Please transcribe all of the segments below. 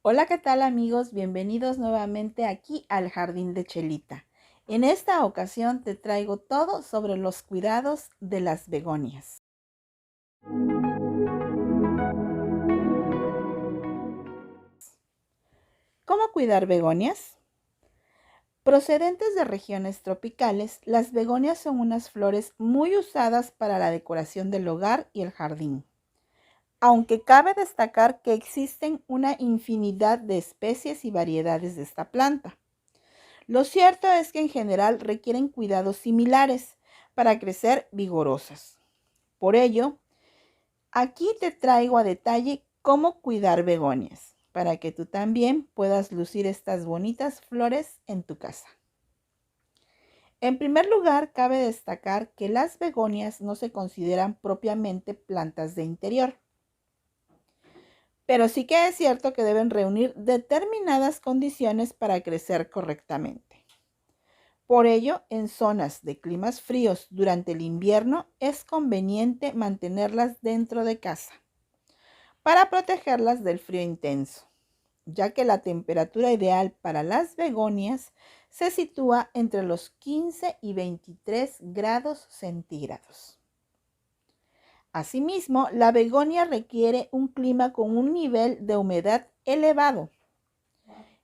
Hola, ¿qué tal amigos? Bienvenidos nuevamente aquí al Jardín de Chelita. En esta ocasión te traigo todo sobre los cuidados de las begonias. ¿Cómo cuidar begonias? Procedentes de regiones tropicales, las begonias son unas flores muy usadas para la decoración del hogar y el jardín. Aunque cabe destacar que existen una infinidad de especies y variedades de esta planta. Lo cierto es que en general requieren cuidados similares para crecer vigorosas. Por ello, aquí te traigo a detalle cómo cuidar begonias, para que tú también puedas lucir estas bonitas flores en tu casa. En primer lugar, cabe destacar que las begonias no se consideran propiamente plantas de interior, pero sí que es cierto que deben reunir determinadas condiciones para crecer correctamente. Por ello, en zonas de climas fríos durante el invierno es conveniente mantenerlas dentro de casa para protegerlas del frío intenso, ya que la temperatura ideal para las begonias se sitúa entre los 15 y 23 grados centígrados. Asimismo, la begonia requiere un clima con un nivel de humedad elevado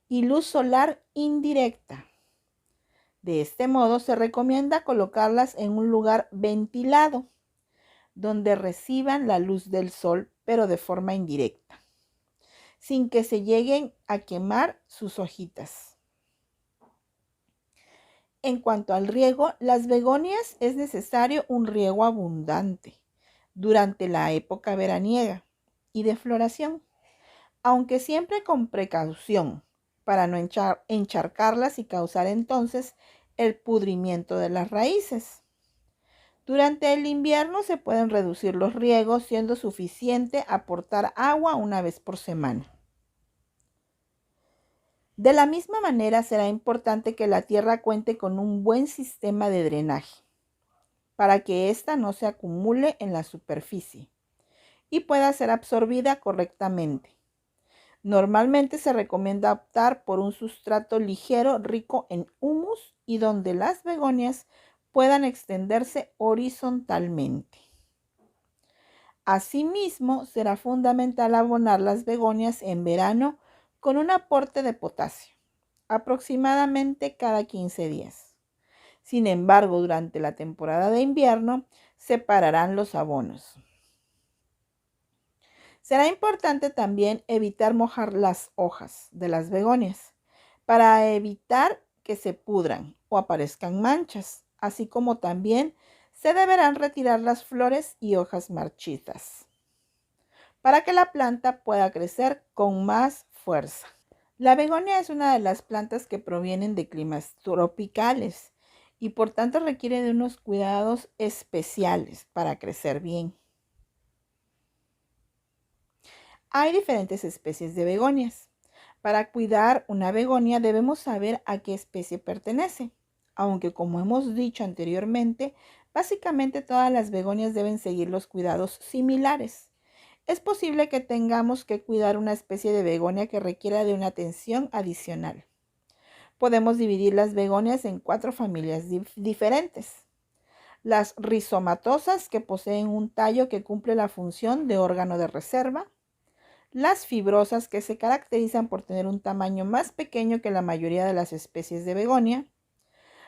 y luz solar indirecta. De este modo, se recomienda colocarlas en un lugar ventilado, donde reciban la luz del sol, pero de forma indirecta, sin que se lleguen a quemar sus hojitas. En cuanto al riego, las begonias es necesario un riego abundante durante la época veraniega y de floración, aunque siempre con precaución para no encharcarlas y causar entonces el pudrimiento de las raíces. Durante el invierno se pueden reducir los riegos, siendo suficiente aportar agua una vez por semana. De la misma manera, será importante que la tierra cuente con un buen sistema de drenaje para que ésta no se acumule en la superficie y pueda ser absorbida correctamente. Normalmente se recomienda optar por un sustrato ligero, rico en humus y donde las begonias puedan extenderse horizontalmente. Asimismo, será fundamental abonar las begonias en verano con un aporte de potasio, aproximadamente cada 15 días. Sin embargo, durante la temporada de invierno, separarán los abonos. Será importante también evitar mojar las hojas de las begonias para evitar que se pudran o aparezcan manchas, así como también se deberán retirar las flores y hojas marchitas para que la planta pueda crecer con más fuerza. La begonia es una de las plantas que provienen de climas tropicales y por tanto requiere de unos cuidados especiales para crecer bien. Hay diferentes especies de begonias. Para cuidar una begonia debemos saber a qué especie pertenece, aunque como hemos dicho anteriormente, básicamente todas las begonias deben seguir los cuidados similares. Es posible que tengamos que cuidar una especie de begonia que requiera de una atención adicional. Podemos dividir las begonias en 4 familias diferentes. Las rizomatosas, que poseen un tallo que cumple la función de órgano de reserva. Las fibrosas, que se caracterizan por tener un tamaño más pequeño que la mayoría de las especies de begonia.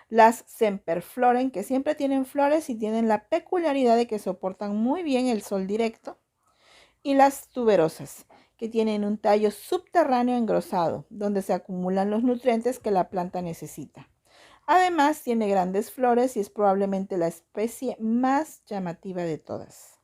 Las semperfloren, que siempre tienen flores y tienen la peculiaridad de que soportan muy bien el sol directo. Y las tuberosas, que tienen un tallo subterráneo engrosado, donde se acumulan los nutrientes que la planta necesita. Además, tiene grandes flores y es probablemente la especie más llamativa de todas.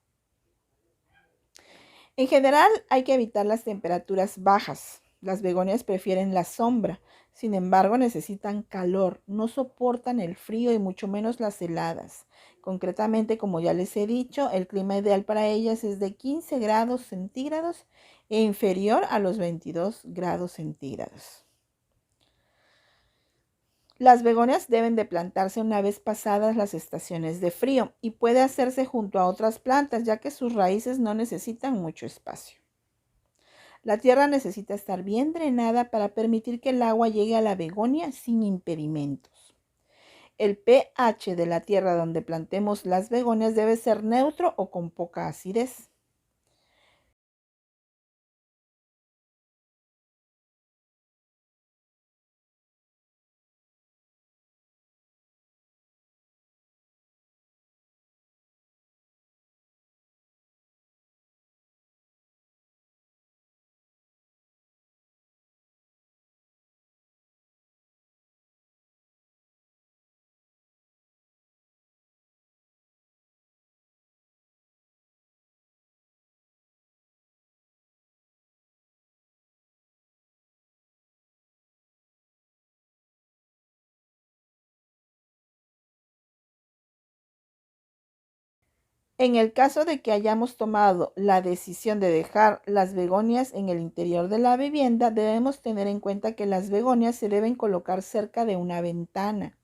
En general, hay que evitar las temperaturas bajas. Las begonias prefieren la sombra, sin embargo, necesitan calor, no soportan el frío y mucho menos las heladas. Concretamente, como ya les he dicho, el clima ideal para ellas es de 15 grados centígrados e inferior a los 22 grados centígrados. Las begonias deben de plantarse una vez pasadas las estaciones de frío y puede hacerse junto a otras plantas, ya que sus raíces no necesitan mucho espacio. La tierra necesita estar bien drenada para permitir que el agua llegue a la begonia sin impedimentos. El pH de la tierra donde plantemos las begonias debe ser neutro o con poca acidez. En el caso de que hayamos tomado la decisión de dejar las begonias en el interior de la vivienda, debemos tener en cuenta que las begonias se deben colocar cerca de una ventana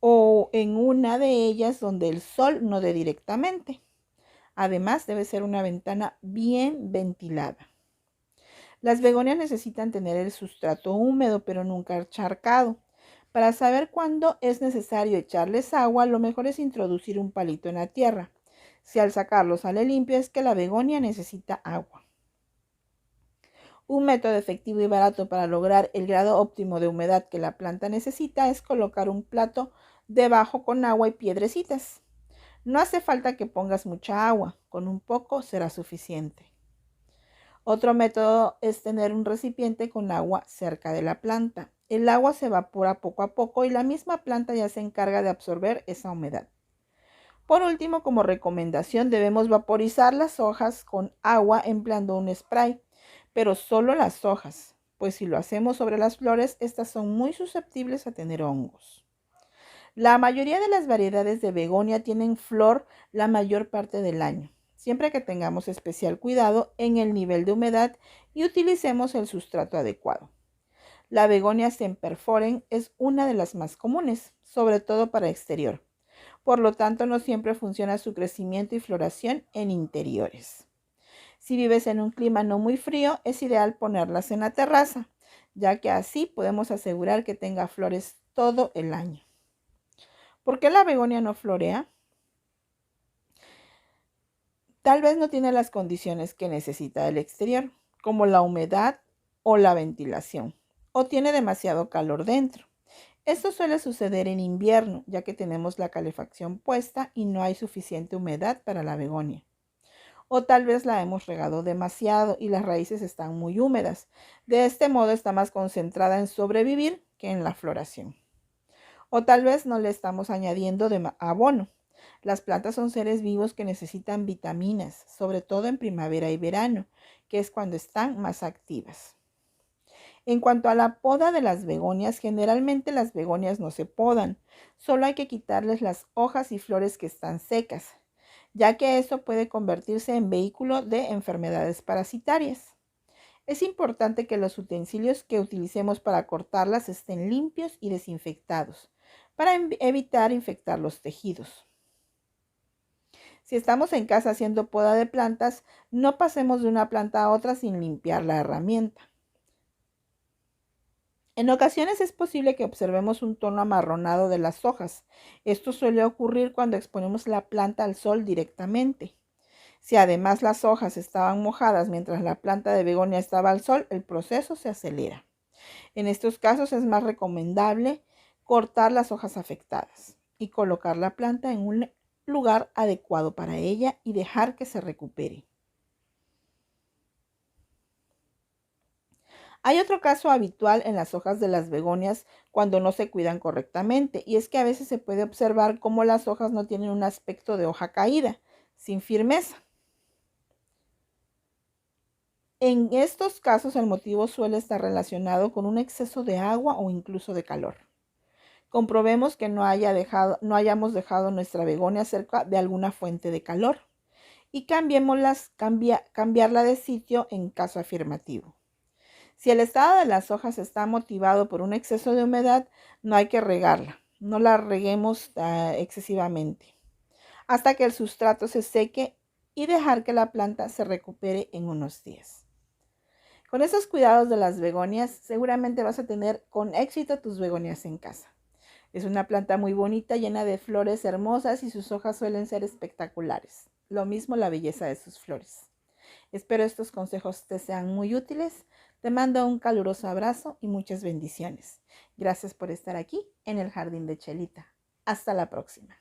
o en una de ellas donde el sol no dé directamente. Además, debe ser una ventana bien ventilada. Las begonias necesitan tener el sustrato húmedo, pero nunca encharcado. Para saber cuándo es necesario echarles agua, lo mejor es introducir un palito en la tierra. Si al sacarlo sale limpio, es que la begonia necesita agua. Un método efectivo y barato para lograr el grado óptimo de humedad que la planta necesita es colocar un plato debajo con agua y piedrecitas. No hace falta que pongas mucha agua, con un poco será suficiente. Otro método es tener un recipiente con agua cerca de la planta. El agua se evapora poco a poco y la misma planta ya se encarga de absorber esa humedad. Por último, como recomendación, debemos vaporizar las hojas con agua empleando un spray, pero solo las hojas, pues si lo hacemos sobre las flores, estas son muy susceptibles a tener hongos. La mayoría de las variedades de begonia tienen flor la mayor parte del año, siempre que tengamos especial cuidado en el nivel de humedad y utilicemos el sustrato adecuado. La begonia semperforen es una de las más comunes, sobre todo para exterior. Por lo tanto, no siempre funciona su crecimiento y floración en interiores. Si vives en un clima no muy frío, es ideal ponerlas en la terraza, ya que así podemos asegurar que tenga flores todo el año. ¿Por qué la begonia no florea? Tal vez no tiene las condiciones que necesita el exterior, como la humedad o la ventilación, o tiene demasiado calor dentro. Esto suele suceder en invierno, ya que tenemos la calefacción puesta y no hay suficiente humedad para la begonia. O tal vez la hemos regado demasiado y las raíces están muy húmedas. De este modo está más concentrada en sobrevivir que en la floración. O tal vez no le estamos añadiendo abono. Las plantas son seres vivos que necesitan vitaminas, sobre todo en primavera y verano, que es cuando están más activas. En cuanto a la poda de las begonias, generalmente las begonias no se podan, solo hay que quitarles las hojas y flores que están secas, ya que eso puede convertirse en vehículo de enfermedades parasitarias. Es importante que los utensilios que utilicemos para cortarlas estén limpios y desinfectados, para evitar infectar los tejidos. Si estamos en casa haciendo poda de plantas, no pasemos de una planta a otra sin limpiar la herramienta. En ocasiones es posible que observemos un tono amarronado de las hojas. Esto suele ocurrir cuando exponemos la planta al sol directamente. Si además las hojas estaban mojadas mientras la planta de begonia estaba al sol, el proceso se acelera. En estos casos es más recomendable cortar las hojas afectadas y colocar la planta en un lugar adecuado para ella y dejar que se recupere. Hay otro caso habitual en las hojas de las begonias cuando no se cuidan correctamente, y es que a veces se puede observar cómo las hojas no tienen un aspecto de hoja caída, sin firmeza. En estos casos el motivo suele estar relacionado con un exceso de agua o incluso de calor. Comprobemos que no hayamos dejado nuestra begonia cerca de alguna fuente de calor y cambiarla de sitio en caso afirmativo. Si el estado de las hojas está motivado por un exceso de humedad, no hay que regarla. No la reguemos excesivamente hasta que el sustrato se seque y dejar que la planta se recupere en unos días. Con estos cuidados de las begonias, seguramente vas a tener con éxito tus begonias en casa. Es una planta muy bonita, llena de flores hermosas y sus hojas suelen ser espectaculares. Lo mismo la belleza de sus flores. Espero estos consejos te sean muy útiles. Te mando un caluroso abrazo y muchas bendiciones. Gracias por estar aquí en el Jardín de Chelita. Hasta la próxima.